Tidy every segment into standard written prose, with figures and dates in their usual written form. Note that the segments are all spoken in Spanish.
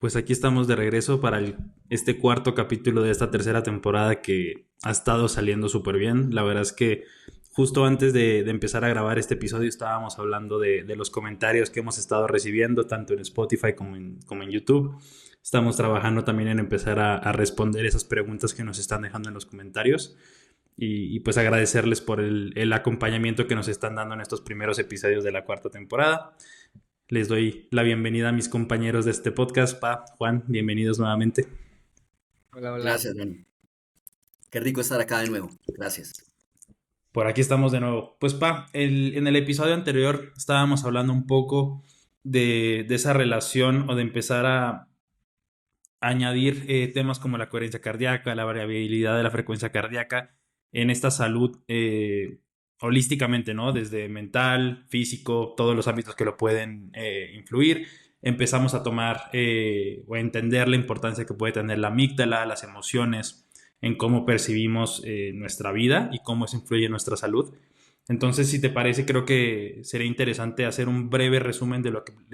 pues aquí estamos de regreso para este cuarto capítulo de esta tercera temporada que ha estado saliendo súper bien. La verdad es que justo antes de empezar a grabar este episodio estábamos hablando de los comentarios que hemos estado recibiendo tanto en Spotify como en YouTube. Estamos trabajando también en empezar a responder esas preguntas que nos están dejando en los comentarios y pues agradecerles por el acompañamiento que nos están dando en estos primeros episodios de la cuarta temporada. Les doy la bienvenida a mis compañeros de este podcast. Juan, bienvenidos nuevamente. Hola, hola. Gracias, Dani. Qué rico estar acá de nuevo. Gracias. Por aquí estamos de nuevo. Pues en el episodio anterior estábamos hablando un poco de esa relación o de empezar a añadir temas como la coherencia cardíaca, la variabilidad de la frecuencia cardíaca en esta salud holísticamente, ¿no? Desde mental, físico, todos los ámbitos que lo pueden influir. Empezamos a tomar o a entender la importancia que puede tener la amígdala, las emociones, en cómo percibimos nuestra vida y cómo eso influye en nuestra salud. Entonces, si te parece, creo que sería interesante hacer un breve resumen de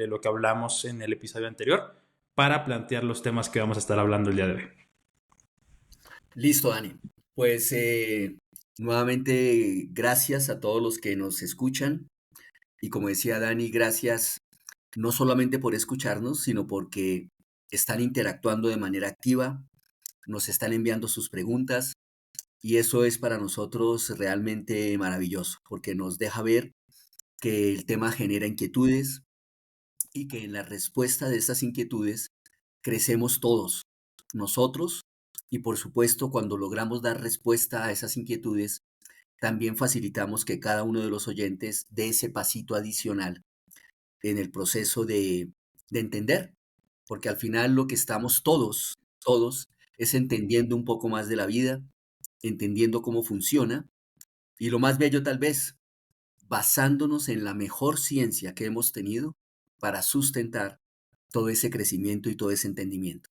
lo que hablamos en el episodio anterior para plantear los temas que vamos a estar hablando el día de hoy. Listo, Dani. Pues nuevamente gracias a todos los que nos escuchan. Y como decía Dani, gracias no solamente por escucharnos, sino porque están interactuando de manera activa, nos están enviando sus preguntas y eso es para nosotros realmente maravilloso, porque nos deja ver que el tema genera inquietudes y que en la respuesta de estas inquietudes crecemos todos, nosotros, y por supuesto cuando logramos dar respuesta a esas inquietudes, también facilitamos que cada uno de los oyentes dé ese pasito adicional en el proceso de entender, porque al final lo que estamos todos, es entendiendo un poco más de la vida, entendiendo cómo funciona, y lo más bello tal vez, basándonos en la mejor ciencia que hemos tenido para sustentar todo ese crecimiento y todo ese entendimiento.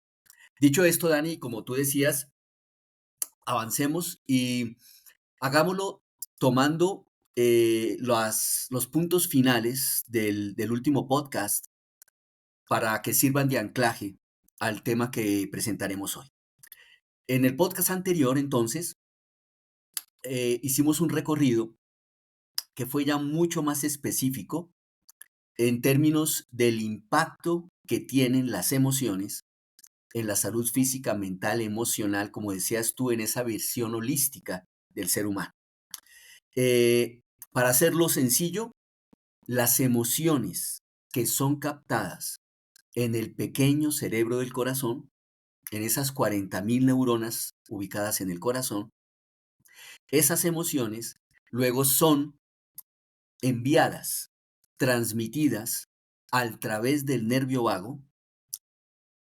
Dicho esto, Dani, como tú decías, avancemos y hagámoslo tomando los puntos finales del último podcast para que sirvan de anclaje al tema que presentaremos hoy. En el podcast anterior, entonces, hicimos un recorrido que fue ya mucho más específico en términos del impacto que tienen las emociones en la salud física, mental, emocional, como decías tú, en esa versión holística del ser humano. Eh, para hacerlo sencillo, las emociones que son captadas en el pequeño cerebro del corazón, en esas 40.000 neuronas ubicadas en el corazón, esas emociones luego son enviadas, transmitidas a través del nervio vago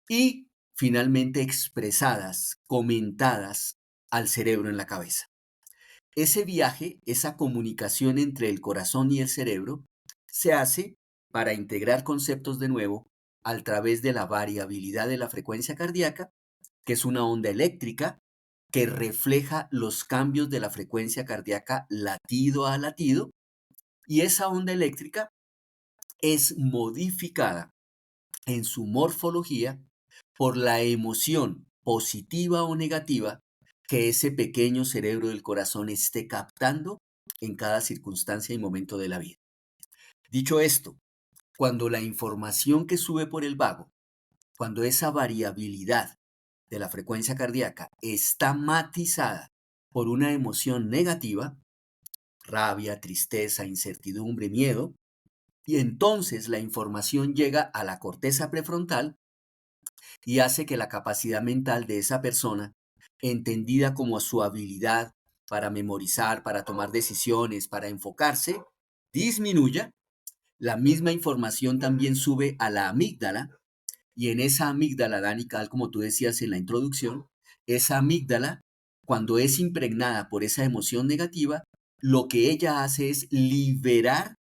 y finalmente expresadas, comentadas al cerebro en la cabeza. Ese viaje, esa comunicación entre el corazón y el cerebro, se hace para integrar conceptos de nuevo a través de la variabilidad de la frecuencia cardíaca, que es una onda eléctrica que refleja los cambios de la frecuencia cardíaca latido a latido, y esa onda eléctrica es modificada en su morfología por la emoción positiva o negativa que ese pequeño cerebro del corazón esté captando en cada circunstancia y momento de la vida. Dicho esto, cuando la información que sube por el vago, cuando esa variabilidad de la frecuencia cardíaca está matizada por una emoción negativa, rabia, tristeza, incertidumbre, miedo, y entonces la información llega a la corteza prefrontal y hace que la capacidad mental de esa persona, entendida como su habilidad para memorizar, para tomar decisiones, para enfocarse, disminuya. La misma información también sube a la amígdala y en esa amígdala, Dani, tal como tú decías en la introducción, esa amígdala, cuando es impregnada por esa emoción negativa, lo que ella hace es liberar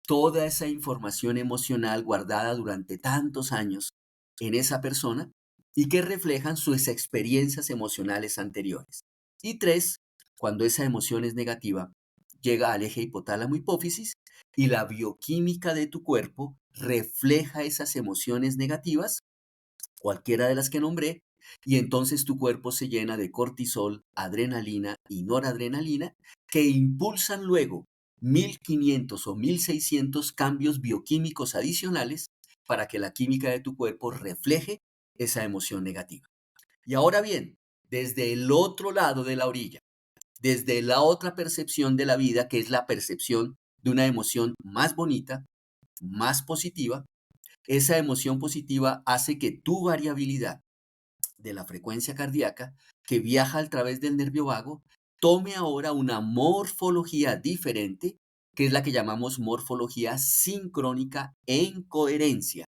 toda esa información emocional guardada durante tantos años en esa persona y que reflejan sus experiencias emocionales anteriores. Y tres, cuando esa emoción es negativa, llega al eje hipotálamo hipófisis y la bioquímica de tu cuerpo refleja esas emociones negativas cualquiera de las que nombré, y entonces tu cuerpo se llena de cortisol, adrenalina y noradrenalina que impulsan luego 1500 o 1600 cambios bioquímicos adicionales para que la química de tu cuerpo refleje esa emoción negativa. Y ahora bien, desde el otro lado de la orilla, desde la otra percepción de la vida, que es la percepción de una emoción más bonita, más positiva, esa emoción positiva hace que tu variabilidad de la frecuencia cardíaca que viaja a través del nervio vago tome ahora una morfología diferente, que es la que llamamos morfología sincrónica en coherencia.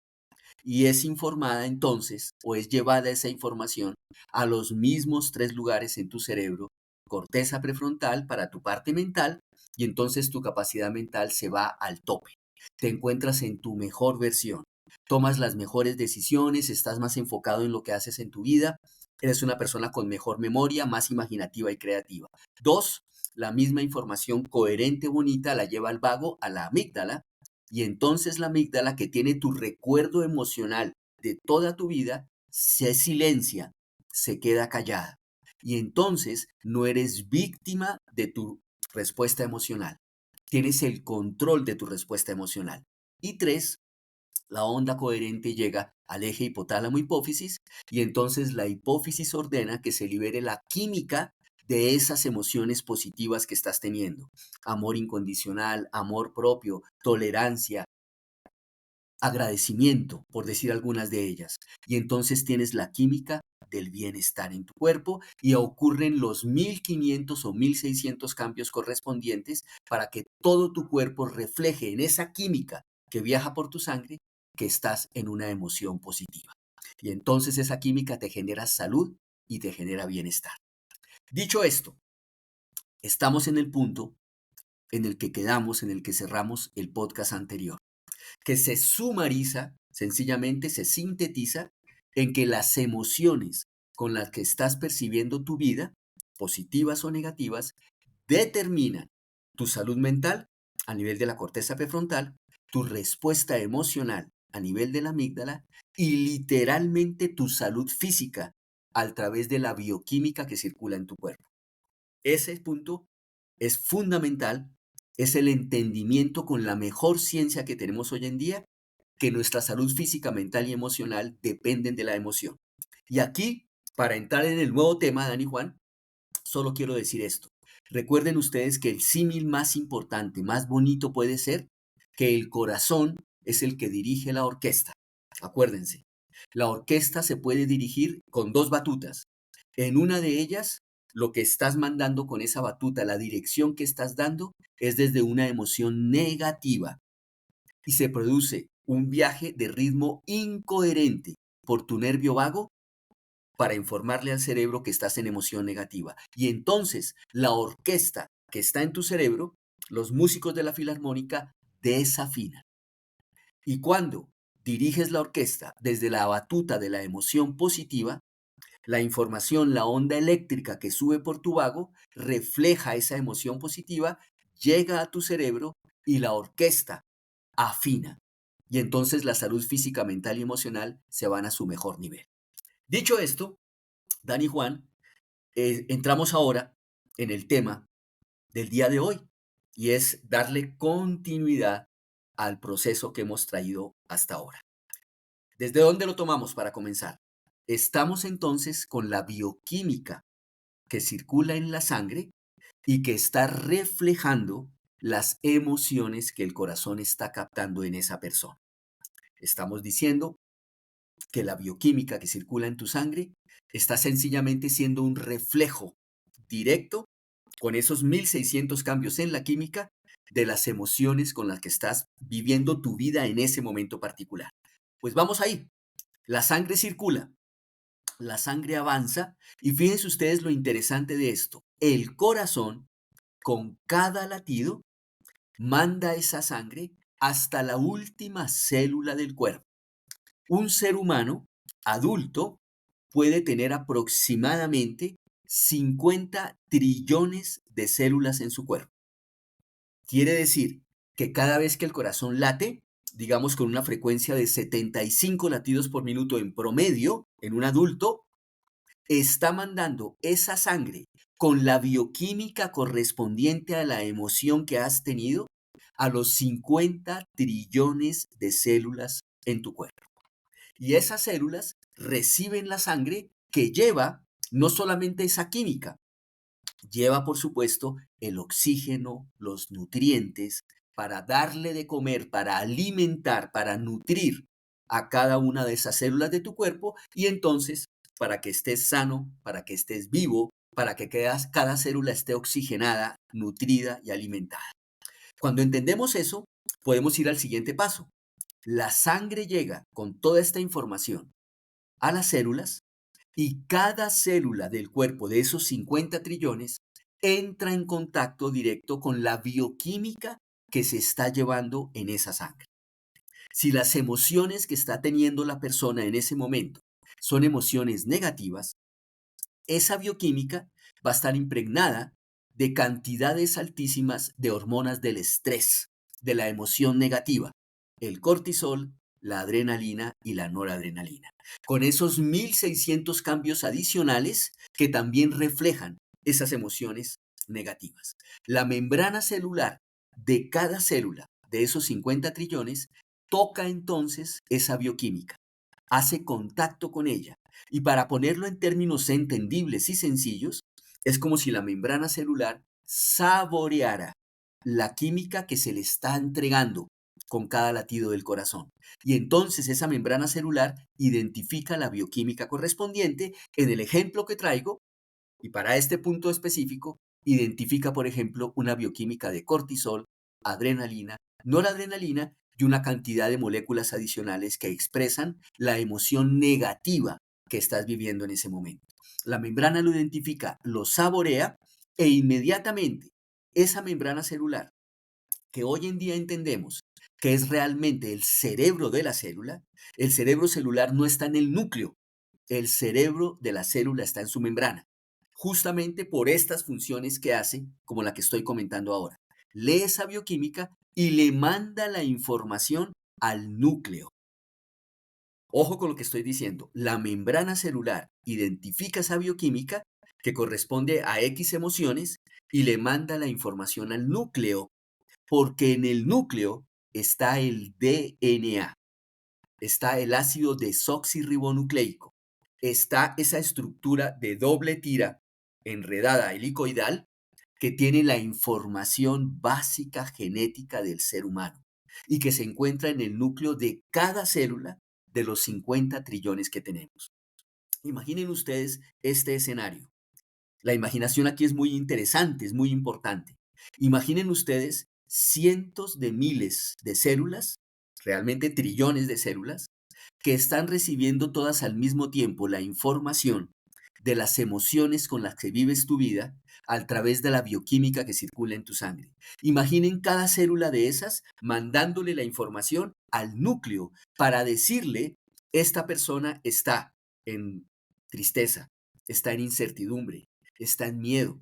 Y es informada entonces, o es llevada esa información a los mismos tres lugares en tu cerebro: corteza prefrontal para tu parte mental, y entonces tu capacidad mental se va al tope. Te encuentras en tu mejor versión, tomas las mejores decisiones, estás más enfocado en lo que haces en tu vida, eres una persona con mejor memoria, más imaginativa y creativa. Dos, la misma información coherente, bonita, la lleva al vago, a la amígdala, y entonces la amígdala, que tiene tu recuerdo emocional de toda tu vida, se silencia, se queda callada. Y entonces no eres víctima de tu respuesta emocional. Tienes el control de tu respuesta emocional. Y tres, la onda coherente llega al eje hipotálamo-hipófisis, y entonces la hipófisis ordena que se libere la química de esas emociones positivas que estás teniendo: amor incondicional, amor propio, tolerancia, agradecimiento, por decir algunas de ellas. Y entonces tienes la química del bienestar en tu cuerpo, y ocurren los 1500 o 1600 cambios correspondientes para que todo tu cuerpo refleje en esa química que viaja por tu sangre que estás en una emoción positiva. Y entonces esa química te genera salud y te genera bienestar. Dicho esto, estamos en el punto en el que quedamos, en el que cerramos el podcast anterior, que se sumariza, sencillamente se sintetiza en que las emociones con las que estás percibiendo tu vida, positivas o negativas, determinan tu salud mental a nivel de la corteza prefrontal, tu respuesta emocional a nivel de la amígdala, y literalmente tu salud física a través de la bioquímica que circula en tu cuerpo. Ese punto es fundamental, es el entendimiento con la mejor ciencia que tenemos hoy en día, que nuestra salud física, mental y emocional dependen de la emoción. Y aquí, para entrar en el nuevo tema, Dani Juan, solo quiero decir esto. Recuerden ustedes que el símil más importante, más bonito puede ser que el corazón es el que dirige la orquesta. Acuérdense, la orquesta se puede dirigir con dos batutas. En una de ellas, lo que estás mandando con esa batuta, la dirección que estás dando, es desde una emoción negativa, y se produce un viaje de ritmo incoherente por tu nervio vago para informarle al cerebro que estás en emoción negativa. Y entonces la orquesta que está en tu cerebro, los músicos de la filarmónica, desafinan. Y cuando diriges la orquesta desde la batuta de la emoción positiva, la información, la onda eléctrica que sube por tu vago, refleja esa emoción positiva, llega a tu cerebro, y la orquesta afina. Y entonces la salud física, mental y emocional se van a su mejor nivel. Dicho esto, Dani Juan, entramos ahora en el tema del día de hoy, y es darle continuidad al proceso que hemos traído hasta ahora. ¿Desde dónde lo tomamos para comenzar? Estamos entonces con la bioquímica que circula en la sangre y que está reflejando las emociones que el corazón está captando en esa persona. Estamos diciendo que la bioquímica que circula en tu sangre está sencillamente siendo un reflejo directo, con esos 1600 cambios en la química, de las emociones con las que estás viviendo tu vida en ese momento particular. Pues vamos ahí. La sangre circula, la sangre avanza, y fíjense ustedes lo interesante de esto. El corazón, con cada latido, manda esa sangre hasta la última célula del cuerpo. Un ser humano adulto puede tener aproximadamente 50 trillones de células en su cuerpo. Quiere decir que cada vez que el corazón late, digamos con una frecuencia de 75 latidos por minuto en promedio en un adulto, está mandando esa sangre con la bioquímica correspondiente a la emoción que has tenido a los 50 trillones de células en tu cuerpo. Y esas células reciben la sangre que lleva no solamente esa química, lleva por supuesto el oxígeno, los nutrientes, para darle de comer, para alimentar, para nutrir a cada una de esas células de tu cuerpo y entonces para que estés sano, para que estés vivo, para que cada célula esté oxigenada, nutrida y alimentada. Cuando entendemos eso, podemos ir al siguiente paso. La sangre llega con toda esta información a las células y cada célula del cuerpo de esos 50 trillones entra en contacto directo con la bioquímica que se está llevando en esa sangre. Si las emociones que está teniendo la persona en ese momento son emociones negativas, esa bioquímica va a estar impregnada de cantidades altísimas de hormonas del estrés, de la emoción negativa, el cortisol, la adrenalina y la noradrenalina, con esos 1600 cambios adicionales que también reflejan esas emociones negativas. La membrana celular de cada célula de esos 50 trillones toca entonces esa bioquímica, hace contacto con ella. Y para ponerlo en términos entendibles y sencillos, es como si la membrana celular saboreara la química que se le está entregando con cada latido del corazón. Y entonces esa membrana celular identifica la bioquímica correspondiente. En el ejemplo que traigo, y para este punto específico, identifica, por ejemplo, una bioquímica de cortisol, adrenalina, noradrenalina y una cantidad de moléculas adicionales que expresan la emoción negativa que estás viviendo en ese momento. La membrana lo identifica, lo saborea e inmediatamente esa membrana celular, que hoy en día entendemos que es realmente el cerebro de la célula, el cerebro celular no está en el núcleo, el cerebro de la célula está en su membrana, justamente por estas funciones que hace, como la que estoy comentando ahora. Lee esa bioquímica y le manda la información al núcleo. Ojo con lo que estoy diciendo. La membrana celular identifica esa bioquímica que corresponde a X emociones y le manda la información al núcleo, porque en el núcleo está el DNA, está el ácido desoxirribonucleico, está esa estructura de doble tira enredada helicoidal que tiene la información básica genética del ser humano y que se encuentra en el núcleo de cada célula de los 50 trillones que tenemos. Imaginen ustedes este escenario. La imaginación aquí es muy interesante, es muy importante. Imaginen ustedes cientos de miles de células, realmente trillones de células, que están recibiendo todas al mismo tiempo la información de las emociones con las que vives tu vida a través de la bioquímica que circula en tu sangre. Imaginen cada célula de esas mandándole la información al núcleo para decirle, esta persona está en tristeza, está en incertidumbre, está en miedo,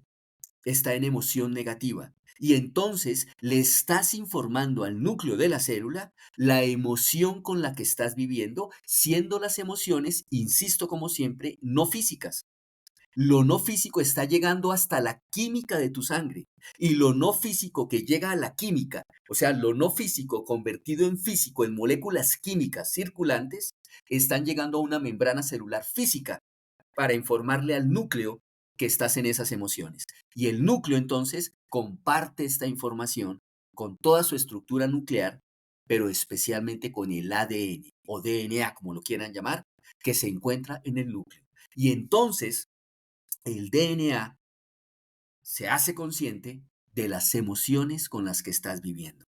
está en emoción negativa. Y entonces le estás informando al núcleo de la célula la emoción con la que estás viviendo, siendo las emociones, insisto como siempre, no físicas. Lo no físico está llegando hasta la química de tu sangre. Y lo no físico que llega a la química, o sea, lo no físico convertido en físico en moléculas químicas circulantes, están llegando a una membrana celular física para informarle al núcleo que estás en esas emociones. Y el núcleo entonces comparte esta información con toda su estructura nuclear, pero especialmente con el ADN o DNA, como lo quieran llamar, que se encuentra en el núcleo. Y entonces el DNA se hace consciente de las emociones con las que estás viviendo.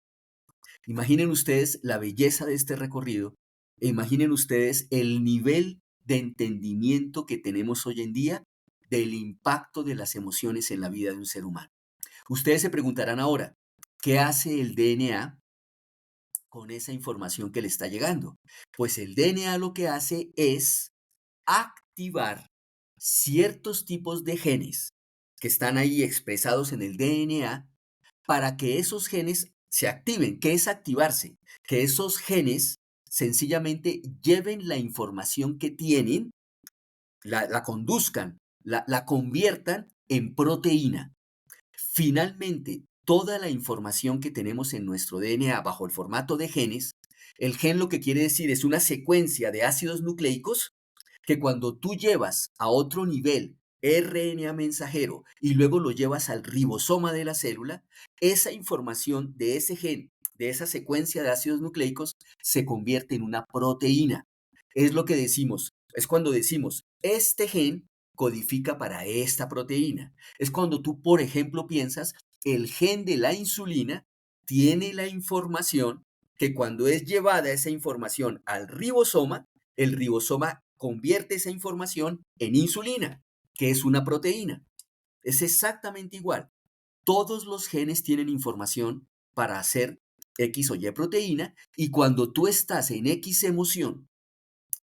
Imaginen ustedes la belleza de este recorrido e imaginen ustedes el nivel de entendimiento que tenemos hoy en día del impacto de las emociones en la vida de un ser humano. Ustedes se preguntarán ahora, ¿qué hace el DNA con esa información que le está llegando? Pues el DNA lo que hace es activar ciertos tipos de genes que están ahí expresados en el DNA para que esos genes se activen. ¿Qué es activarse? Que esos genes sencillamente lleven la información que tienen, la conduzcan, la conviertan en proteína. Finalmente, toda la información que tenemos en nuestro DNA bajo el formato de genes, el gen lo que quiere decir es una secuencia de ácidos nucleicos que cuando tú llevas a otro nivel RNA mensajero y luego lo llevas al ribosoma de la célula, esa información de ese gen, de esa secuencia de ácidos nucleicos, se convierte en una proteína. Es lo que decimos, es cuando decimos, este gen codifica para esta proteína. Es cuando tú, por ejemplo, piensas, el gen de la insulina tiene la información que cuando es llevada esa información al ribosoma, el ribosoma convierte esa información en insulina, que es una proteína. Es exactamente igual. Todos los genes tienen información para hacer X o Y proteína y cuando tú estás en X emoción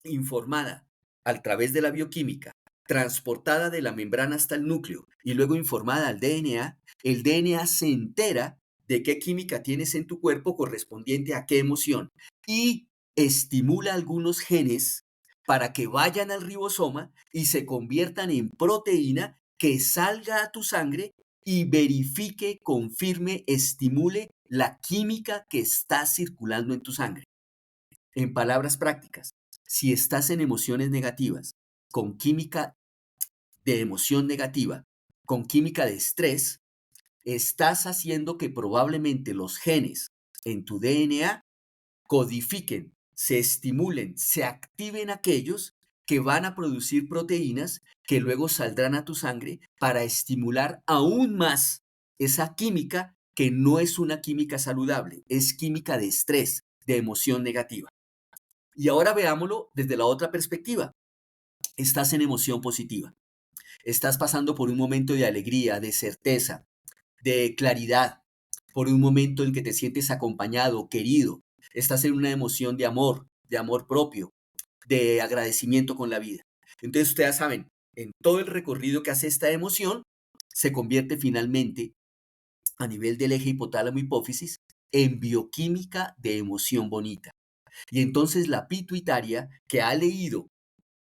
informada a través de la bioquímica, transportada de la membrana hasta el núcleo y luego informada al DNA, el DNA se entera de qué química tienes en tu cuerpo correspondiente a qué emoción y estimula algunos genes para que vayan al ribosoma y se conviertan en proteína que salga a tu sangre y verifique, confirme, estimule la química que está circulando en tu sangre. En palabras prácticas, si estás en emociones negativas, con química de emoción negativa, con química de estrés, estás haciendo que probablemente los genes en tu DNA codifiquen, se estimulen, se activen aquellos que van a producir proteínas que luego saldrán a tu sangre para estimular aún más esa química que no es una química saludable, es química de estrés, de emoción negativa. Y ahora veámoslo desde la otra perspectiva. Estás en emoción positiva. Estás pasando por un momento de alegría, de certeza, de claridad, por un momento en que te sientes acompañado, querido. Estás en una emoción de amor propio, de agradecimiento con la vida. Entonces ustedes saben, en todo el recorrido que hace esta emoción, se convierte finalmente a nivel del eje hipotálamo hipófisis en bioquímica de emoción bonita. Y entonces la pituitaria, que ha leído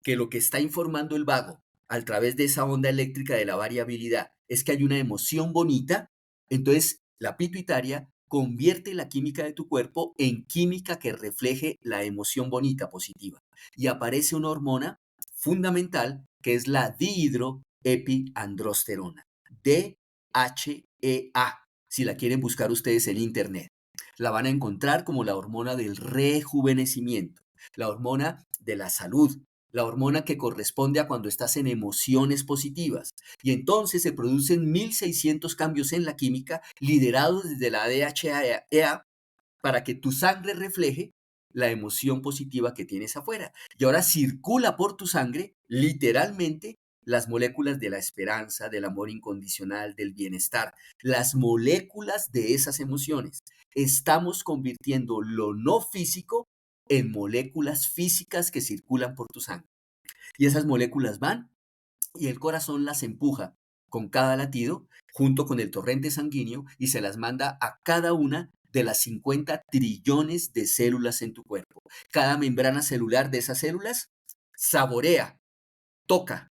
que lo que está informando el vago a través de esa onda eléctrica de la variabilidad es que hay una emoción bonita, entonces la pituitaria convierte la química de tu cuerpo en química que refleje la emoción bonita positiva. Y aparece una hormona fundamental que es la dihidroepiandrosterona, DHEA, si la quieren buscar ustedes en internet. La van a encontrar como la hormona del rejuvenecimiento, la hormona de la salud, la hormona que corresponde a cuando estás en emociones positivas. Y entonces se producen 1600 cambios en la química liderados desde la DHEA para que tu sangre refleje la emoción positiva que tienes afuera. Y ahora circula por tu sangre literalmente las moléculas de la esperanza, del amor incondicional, del bienestar, las moléculas de esas emociones. Estamos convirtiendo lo no físico en moléculas físicas que circulan por tu sangre. Y esas moléculas van y el corazón las empuja con cada latido junto con el torrente sanguíneo y se las manda a cada una de las 50 trillones de células en tu cuerpo. Cada membrana celular de esas células saborea, toca,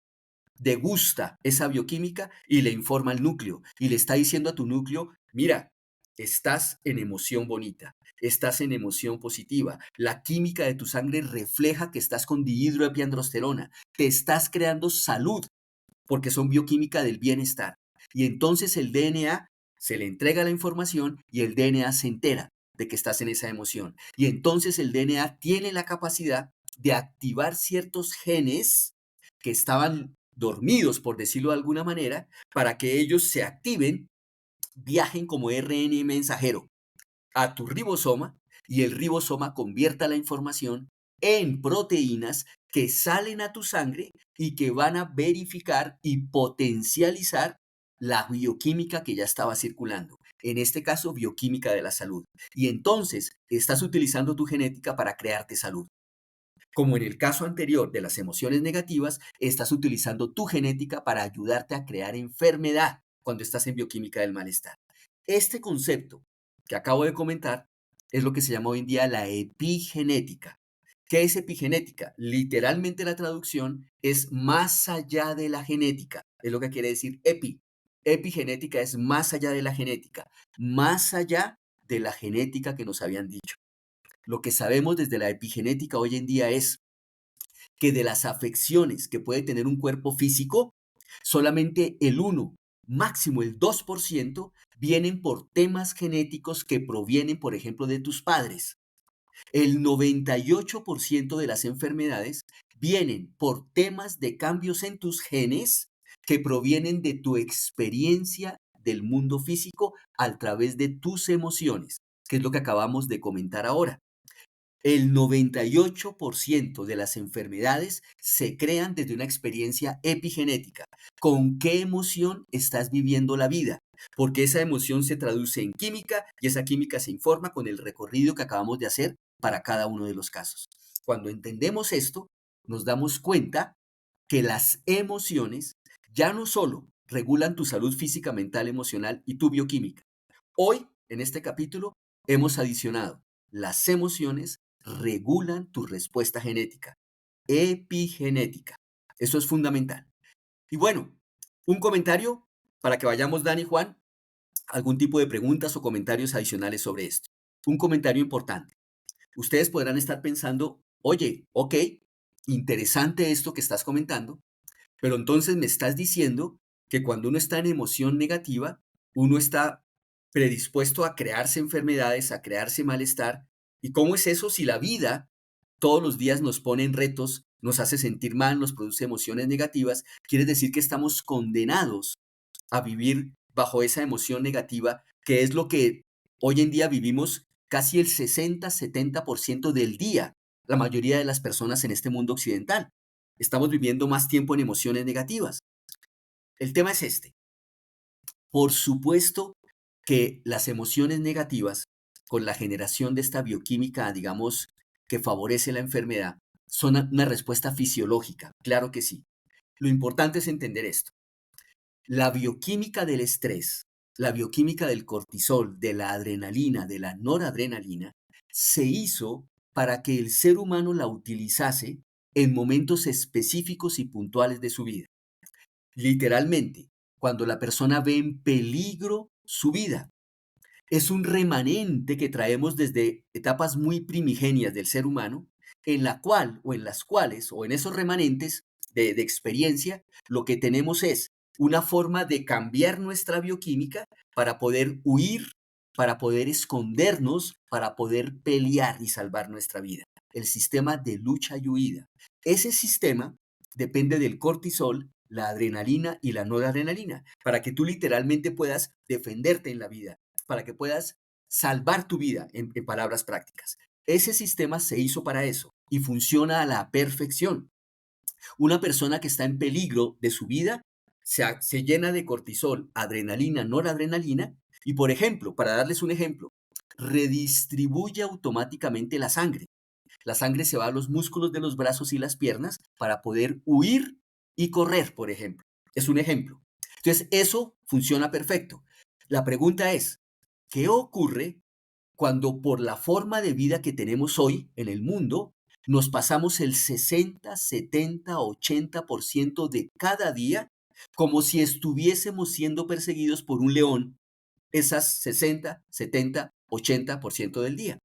degusta esa bioquímica y le informa al núcleo y le está diciendo a tu núcleo, mira, estás en emoción bonita, estás en emoción positiva, la química de tu sangre refleja que estás con dihidroepiandrosterona, te estás creando salud porque son bioquímica del bienestar. Y entonces el DNA se le entrega la información y el DNA se entera de que estás en esa emoción. Y entonces el DNA tiene la capacidad de activar ciertos genes que estaban dormidos, por decirlo de alguna manera, para que ellos se activen, viajen como RNA mensajero a tu ribosoma y el ribosoma convierta la información en proteínas que salen a tu sangre y que van a verificar y potencializar la bioquímica que ya estaba circulando. En este caso, bioquímica de la salud. Y entonces estás utilizando tu genética para crearte salud. Como en el caso anterior de las emociones negativas, estás utilizando tu genética para ayudarte a crear enfermedad cuando estás en bioquímica del malestar. Este concepto que acabo de comentar es lo que se llama hoy en día la epigenética. ¿Qué es epigenética? Literalmente la traducción es más allá de la genética. Es lo que quiere decir epi. Epigenética es más allá de la genética, más allá de la genética que nos habían dicho. Lo que sabemos desde la epigenética hoy en día es que de las afecciones que puede tener un cuerpo físico, solamente el 1, máximo el 2% vienen por temas genéticos que provienen, por ejemplo, de tus padres. El 98% de las enfermedades vienen por temas de cambios en tus genes que provienen de tu experiencia del mundo físico a través de tus emociones, que es lo que acabamos de comentar ahora. El 98% de las enfermedades se crean desde una experiencia epigenética. ¿Con qué emoción estás viviendo la vida? Porque esa emoción se traduce en química y esa química se informa con el recorrido que acabamos de hacer para cada uno de los casos. Cuando entendemos esto, nos damos cuenta que las emociones ya no solo regulan tu salud física, mental, emocional y tu bioquímica. Hoy, en este capítulo, hemos adicionado las emociones regulan tu respuesta genética, epigenética. Eso es fundamental. Y bueno, un comentario para que vayamos, Dani y Juan, algún tipo de preguntas o comentarios adicionales sobre esto. Un comentario importante. Ustedes podrán estar pensando, oye, ok, interesante esto que estás comentando, pero entonces me estás diciendo que cuando uno está en emoción negativa, uno está predispuesto a crearse enfermedades, a crearse malestar. ¿Y cómo es eso si la vida todos los días nos pone en retos, nos hace sentir mal, nos produce emociones negativas? Quiere decir que estamos condenados a vivir bajo esa emoción negativa, que es lo que hoy en día vivimos casi el 60-70% del día, la mayoría de las personas en este mundo occidental. Estamos viviendo más tiempo en emociones negativas. El tema es este. Por supuesto que las emociones negativas, con la generación de esta bioquímica, digamos, que favorece la enfermedad, son una respuesta fisiológica. Claro que sí. Lo importante es entender esto. La bioquímica del estrés, la bioquímica del cortisol, de la adrenalina, de la noradrenalina, se hizo para que el ser humano la utilizase en momentos específicos y puntuales de su vida. Literalmente, cuando la persona ve en peligro su vida. Es un remanente que traemos desde etapas muy primigenias del ser humano, en la cual o en las cuales o en esos remanentes de experiencia, lo que tenemos es una forma de cambiar nuestra bioquímica para poder huir, para poder escondernos, para poder pelear y salvar nuestra vida. El sistema de lucha y huida. Ese sistema depende del cortisol, la adrenalina y la noradrenalina, para que tú literalmente puedas defenderte en la vida, para que puedas salvar tu vida, en palabras prácticas. Ese sistema se hizo para eso y funciona a la perfección. Una persona que está en peligro de su vida se llena de cortisol, adrenalina, noradrenalina y, por ejemplo, para darles un ejemplo, redistribuye automáticamente la sangre. La sangre se va a los músculos de los brazos y las piernas para poder huir y correr, por ejemplo. Es un ejemplo. Entonces, eso funciona perfecto. La pregunta es, ¿qué ocurre cuando por la forma de vida que tenemos hoy en el mundo, nos pasamos el 60, 70, 80% de cada día como si estuviésemos siendo perseguidos por un león esas 60, 70, 80% del día?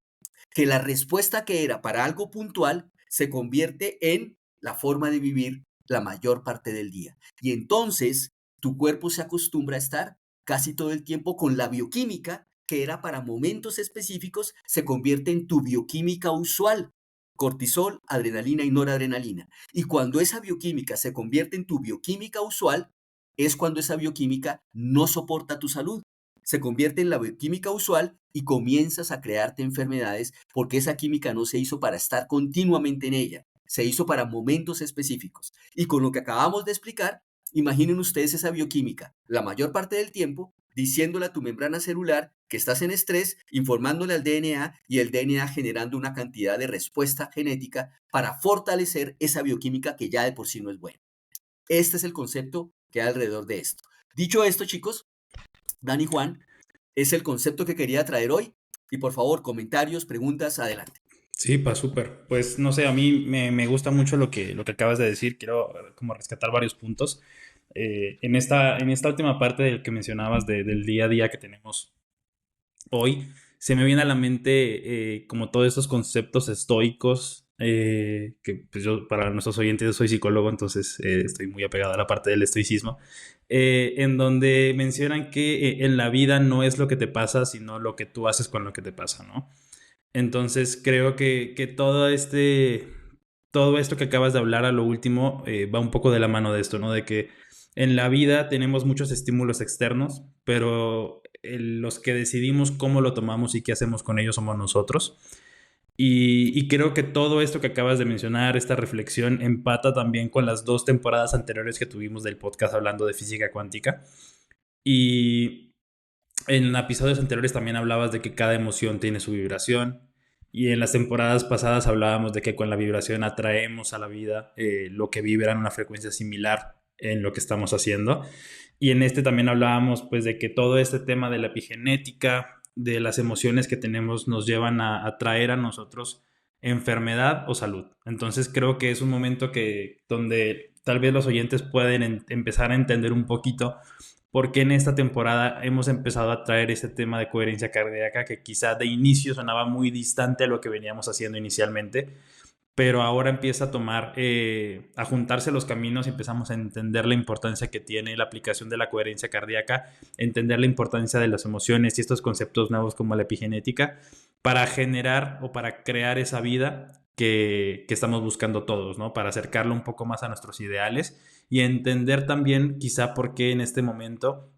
Que la respuesta que era para algo puntual se convierte en la forma de vivir la mayor parte del día. Y entonces tu cuerpo se acostumbra a estar casi todo el tiempo con la bioquímica que era para momentos específicos, se convierte en tu bioquímica usual. Cortisol, adrenalina y noradrenalina. Y cuando esa bioquímica se convierte en tu bioquímica usual, es cuando esa bioquímica no soporta tu salud, se convierte en la bioquímica usual y comienzas a crearte enfermedades porque esa química no se hizo para estar continuamente en ella, se hizo para momentos específicos. Y con lo que acabamos de explicar, imaginen ustedes esa bioquímica la mayor parte del tiempo diciéndole a tu membrana celular que estás en estrés, informándole al DNA y el DNA generando una cantidad de respuesta genética para fortalecer esa bioquímica que ya de por sí no es buena. Este es el concepto que hay alrededor de esto. Dicho esto, chicos, Dan y Juan, Es el concepto que quería traer hoy. Y por favor, comentarios, preguntas, adelante. Sí, pa, súper. Pues no sé, a mí me gusta mucho lo que acabas de decir. Quiero como rescatar varios puntos. En esta última parte del que mencionabas del día a día que tenemos hoy, se me viene a la mente como todos estos conceptos estoicos, que pues yo, para nuestros oyentes, yo soy psicólogo, entonces estoy muy apegado a la parte del estoicismo, en donde mencionan que en la vida no es lo que te pasa, sino lo que tú haces con lo que te pasa, ¿no? Entonces creo que todo esto que acabas de hablar a lo último va un poco de la mano de esto, ¿no? De que en la vida tenemos muchos estímulos externos, pero los que decidimos cómo lo tomamos y qué hacemos con ellos somos nosotros. Y creo que todo esto que acabas de mencionar, esta reflexión, empata también con las dos temporadas anteriores que tuvimos del podcast hablando de física cuántica. Y en episodios anteriores también hablabas de que cada emoción tiene su vibración. Y en las temporadas pasadas hablábamos de que con la vibración atraemos a la vida lo que vibra en una frecuencia similar en lo que estamos haciendo. Y en este también hablábamos pues de que todo este tema de la epigenética, de las emociones que tenemos, nos llevan a traer a nosotros enfermedad o salud. Entonces creo que es un momento donde tal vez los oyentes pueden empezar a entender un poquito porque en esta temporada hemos empezado a traer este tema de coherencia cardíaca que quizá de inicio sonaba muy distante a lo que veníamos haciendo inicialmente, pero ahora empieza a tomar, a juntarse los caminos y empezamos a entender la importancia que tiene la aplicación de la coherencia cardíaca, entender la importancia de las emociones y estos conceptos nuevos como la epigenética para generar o para crear esa vida que estamos buscando todos, ¿no? Para acercarlo un poco más a nuestros ideales y entender también quizá por qué en este momento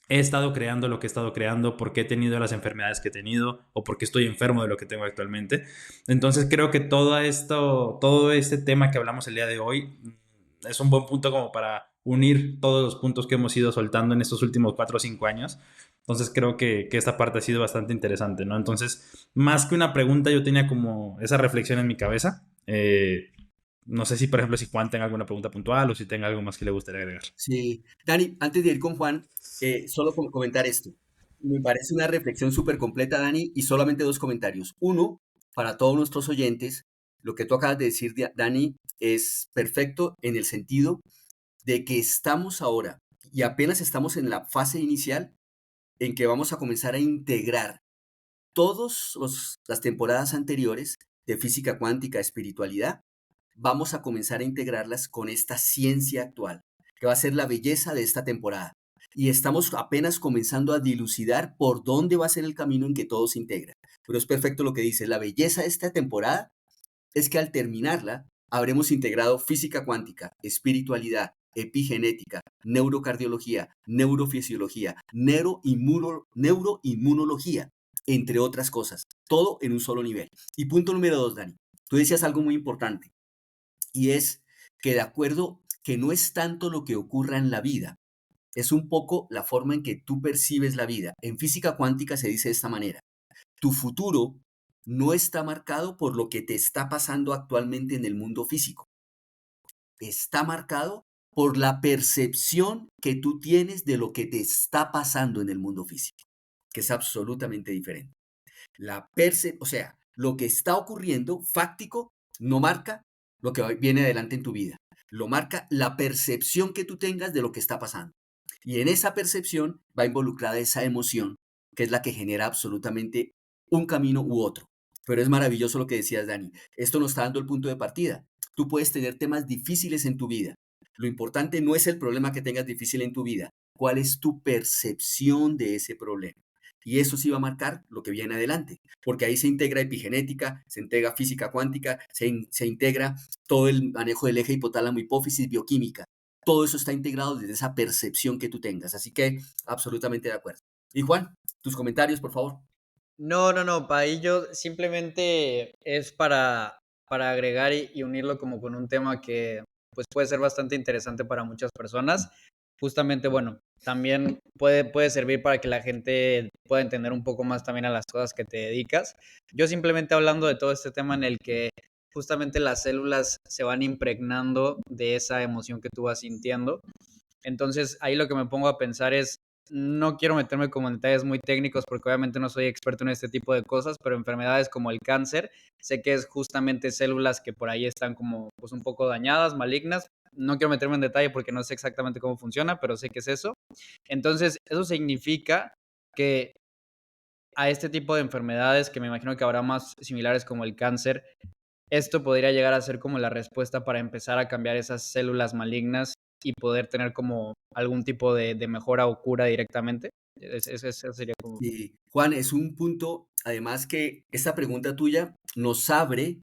he estado creando lo que he estado creando, por qué he tenido las enfermedades que he tenido o por qué estoy enfermo de lo que tengo actualmente. Entonces creo que todo este tema que hablamos el día de hoy es un buen punto como para unir todos los puntos que hemos ido soltando en estos últimos 4 o 5 años. Entonces creo que esta parte ha sido bastante interesante, ¿no? Entonces, más que una pregunta, yo tenía como esa reflexión en mi cabeza. No sé si, por ejemplo, si Juan tenga alguna pregunta puntual o si tenga algo más que le gustaría agregar. Sí, Dani, antes de ir con Juan, solo comentar esto. Me parece una reflexión súper completa, Dani, y solamente dos comentarios. Uno, para todos nuestros oyentes, lo que tú acabas de decir, Dani, es perfecto en el sentido de que estamos ahora y apenas estamos en la fase inicial en que vamos a comenzar a integrar todas las temporadas anteriores de física cuántica, espiritualidad, vamos a comenzar a integrarlas con esta ciencia actual, que va a ser la belleza de esta temporada. Y estamos apenas comenzando a dilucidar por dónde va a ser el camino en que todo se integra. Pero es perfecto lo que dice, la belleza de esta temporada es que al terminarla habremos integrado física cuántica, espiritualidad, epigenética, neurocardiología, neurofisiología, neuroinmunología, entre otras cosas, todo en un solo nivel. Y punto número dos, Dani, tú decías algo muy importante y es que de acuerdo que no es tanto lo que ocurra en la vida, es un poco la forma en que tú percibes la vida. En física cuántica se dice de esta manera, tu futuro no está marcado por lo que te está pasando actualmente en el mundo físico, está marcado por la percepción que tú tienes de lo que te está pasando en el mundo físico, que es absolutamente diferente. O sea, lo que está ocurriendo fáctico no marca lo que viene adelante en tu vida. Lo marca la percepción que tú tengas de lo que está pasando. Y en esa percepción va involucrada esa emoción, que es la que genera absolutamente un camino u otro. Pero es maravilloso lo que decías, Dani. Esto nos está dando el punto de partida. Tú puedes tener temas difíciles en tu vida. Lo importante no es el problema que tengas difícil en tu vida. ¿Cuál es tu percepción de ese problema? Y eso sí va a marcar lo que viene adelante, porque ahí se integra epigenética, se integra física cuántica, se integra todo el manejo del eje hipotálamo hipófisis bioquímica. Todo eso está integrado desde esa percepción que tú tengas. Así que absolutamente de acuerdo. Y Juan, tus comentarios, por favor. No, no, no, para ello simplemente es para agregar y unirlo como con un tema que pues puede ser bastante interesante para muchas personas. Justamente, bueno, también puede servir para que la gente pueda entender un poco más también a las cosas que te dedicas. Yo simplemente hablando de todo este tema en el que justamente las células se van impregnando de esa emoción que tú vas sintiendo. Entonces ahí lo que me pongo a pensar es no quiero meterme como en detalles muy técnicos porque obviamente no soy experto en este tipo de cosas, pero enfermedades como el cáncer, sé que es justamente células que por ahí están como pues un poco dañadas, malignas. No quiero meterme en detalle porque no sé exactamente cómo funciona, pero sé que es eso. Entonces, eso significa que a este tipo de enfermedades, que me imagino que habrá más similares como el cáncer, esto podría llegar a ser como la respuesta para empezar a cambiar esas células malignas y poder tener como algún tipo de mejora o cura directamente. Eso sería como... Juan, es un punto, además que esta pregunta tuya nos abre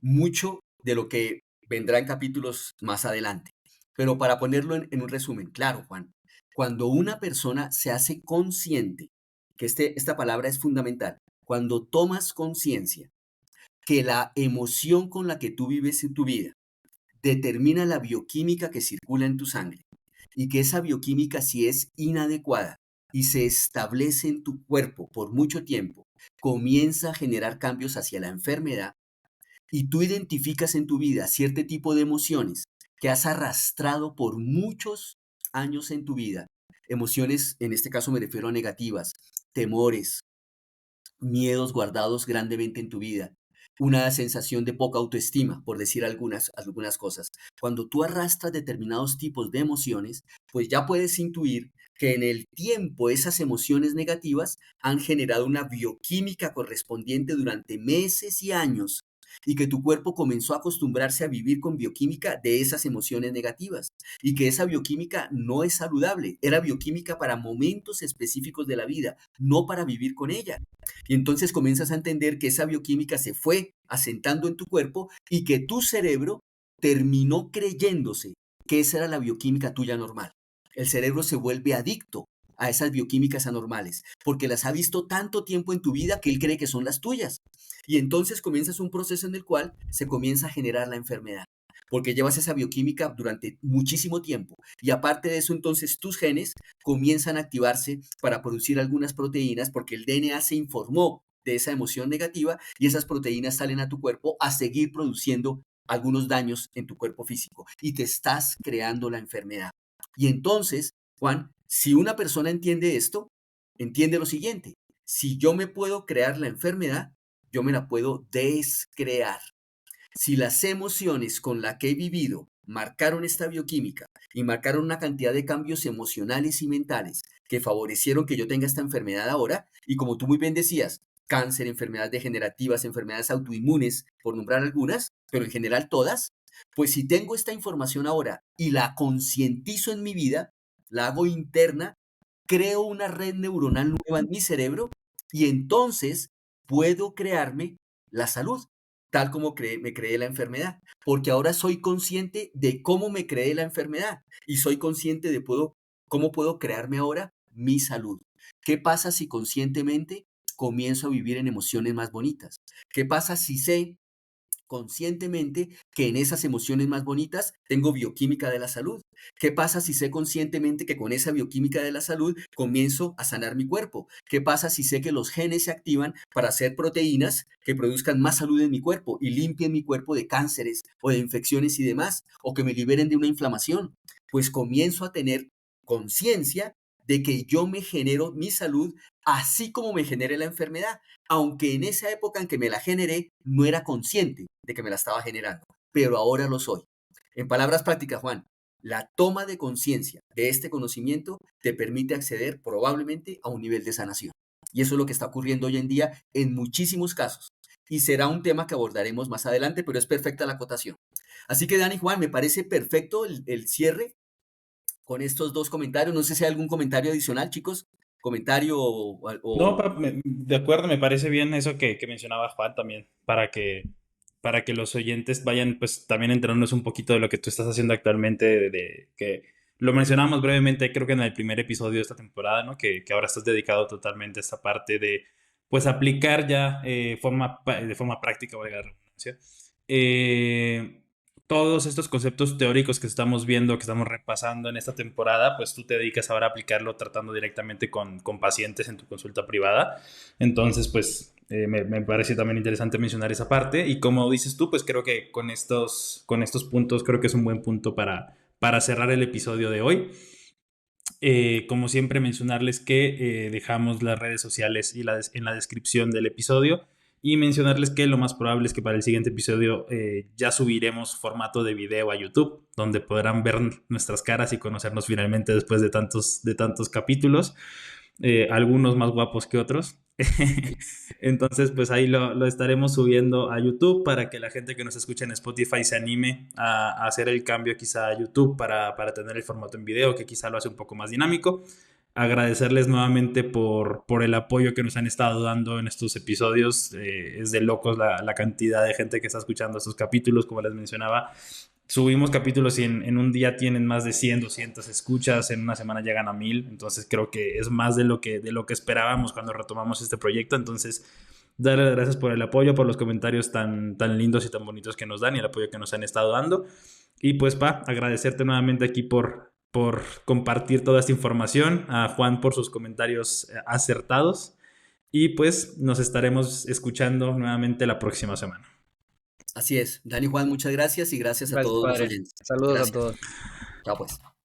mucho de lo que vendrá en capítulos más adelante. Pero para ponerlo en un resumen, claro, Juan, cuando una persona se hace consciente, que esta palabra es fundamental, cuando tomas conciencia que la emoción con la que tú vives en tu vida determina la bioquímica que circula en tu sangre y que esa bioquímica, si es inadecuada y se establece en tu cuerpo por mucho tiempo, comienza a generar cambios hacia la enfermedad, y tú identificas en tu vida cierto tipo de emociones que has arrastrado por muchos años en tu vida, emociones, en este caso me refiero a negativas, temores, miedos guardados grandemente en tu vida, una sensación de poca autoestima, por decir algunas cosas. Cuando tú arrastras determinados tipos de emociones, pues ya puedes intuir que en el tiempo esas emociones negativas han generado una bioquímica correspondiente durante meses y años, y que tu cuerpo comenzó a acostumbrarse a vivir con bioquímica de esas emociones negativas, y que esa bioquímica no es saludable, era bioquímica para momentos específicos de la vida, no para vivir con ella. Y entonces comienzas a entender que esa bioquímica se fue asentando en tu cuerpo y que tu cerebro terminó creyéndose que esa era la bioquímica tuya normal. El cerebro se vuelve adicto a esas bioquímicas anormales porque las ha visto tanto tiempo en tu vida que él cree que son las tuyas. Y entonces comienzas un proceso en el cual se comienza a generar la enfermedad, porque llevas esa bioquímica durante muchísimo tiempo. Y aparte de eso, entonces tus genes comienzan a activarse para producir algunas proteínas porque el DNA se informó de esa emoción negativa y esas proteínas salen a tu cuerpo a seguir produciendo algunos daños en tu cuerpo físico y te estás creando la enfermedad. Y entonces, Juan, si una persona entiende esto, entiende lo siguiente: si yo me puedo crear la enfermedad, yo me la puedo descrear. Si las emociones con las que he vivido marcaron esta bioquímica y marcaron una cantidad de cambios emocionales y mentales que favorecieron que yo tenga esta enfermedad ahora, y como tú muy bien decías, cáncer, enfermedades degenerativas, enfermedades autoinmunes, por nombrar algunas, pero en general todas, pues si tengo esta información ahora y la concientizo en mi vida, la hago interna, creo una red neuronal nueva en mi cerebro y entonces puedo crearme la salud, tal como me creé la enfermedad, porque ahora soy consciente de cómo me creé la enfermedad y soy consciente de cómo puedo crearme ahora mi salud. ¿Qué pasa si conscientemente comienzo a vivir en emociones más bonitas? ¿Qué pasa si sé conscientemente que en esas emociones más bonitas tengo bioquímica de la salud? ¿Qué pasa si sé conscientemente que con esa bioquímica de la salud comienzo a sanar mi cuerpo? ¿Qué pasa si sé que los genes se activan para hacer proteínas que produzcan más salud en mi cuerpo y limpien mi cuerpo de cánceres o de infecciones y demás, o que me liberen de una inflamación? Pues comienzo a tener conciencia de que yo me genero mi salud así como me genere la enfermedad, aunque en esa época en que me la generé no era consciente de que me la estaba generando, pero ahora lo soy. En palabras prácticas, Juan, la toma de conciencia de este conocimiento te permite acceder probablemente a un nivel de sanación. Y eso es lo que está ocurriendo hoy en día en muchísimos casos. Y será un tema que abordaremos más adelante, pero es perfecta la acotación. Así que, Dani, Juan, me parece perfecto el cierre con estos dos comentarios. No sé si hay algún comentario adicional, chicos. Comentario No, o de acuerdo, me parece bien eso que mencionaba Juan también, para que los oyentes vayan pues también enterándonos un poquito de lo que tú estás haciendo actualmente, de que lo mencionamos brevemente, creo que en el primer episodio de esta temporada, ¿no? Que ahora estás dedicado totalmente a esta parte de pues aplicar ya de forma práctica, valga la redundancia, eh, todos estos conceptos teóricos que estamos viendo, que estamos repasando en esta temporada, pues tú te dedicas ahora a aplicarlo tratando directamente con pacientes en tu consulta privada. Entonces, pues me parece también interesante mencionar esa parte. Y como dices tú, pues creo que con estos puntos, creo que es un buen punto para cerrar el episodio de hoy. Como siempre, mencionarles que dejamos las redes sociales en la descripción del episodio y mencionarles que lo más probable es que para el siguiente episodio ya subiremos formato de video a YouTube, donde podrán ver nuestras caras y conocernos finalmente después de tantos capítulos, algunos más guapos que otros. Entonces, pues ahí lo estaremos subiendo a YouTube para que la gente que nos escucha en Spotify se anime a hacer el cambio quizá a YouTube para tener el formato en video, que quizá lo hace un poco más dinámico. Agradecerles nuevamente por el apoyo que nos han estado dando en estos episodios. Es de locos la cantidad de gente que está escuchando estos capítulos, como les mencionaba. Subimos capítulos y en un día tienen más de 100, 200 escuchas, en una semana llegan a 1000, entonces creo que es más de lo que esperábamos cuando retomamos este proyecto. Entonces, darle las gracias por el apoyo, por los comentarios tan lindos y tan bonitos que nos dan y el apoyo que nos han estado dando. Y pues, agradecerte nuevamente aquí por compartir toda esta información, a Juan por sus comentarios acertados, y pues nos estaremos escuchando nuevamente la próxima semana. Así es. Dani, Juan, muchas gracias y gracias a Gracias, todos los padre. oyentes. Saludos a Gracias. todos. Chao, pues.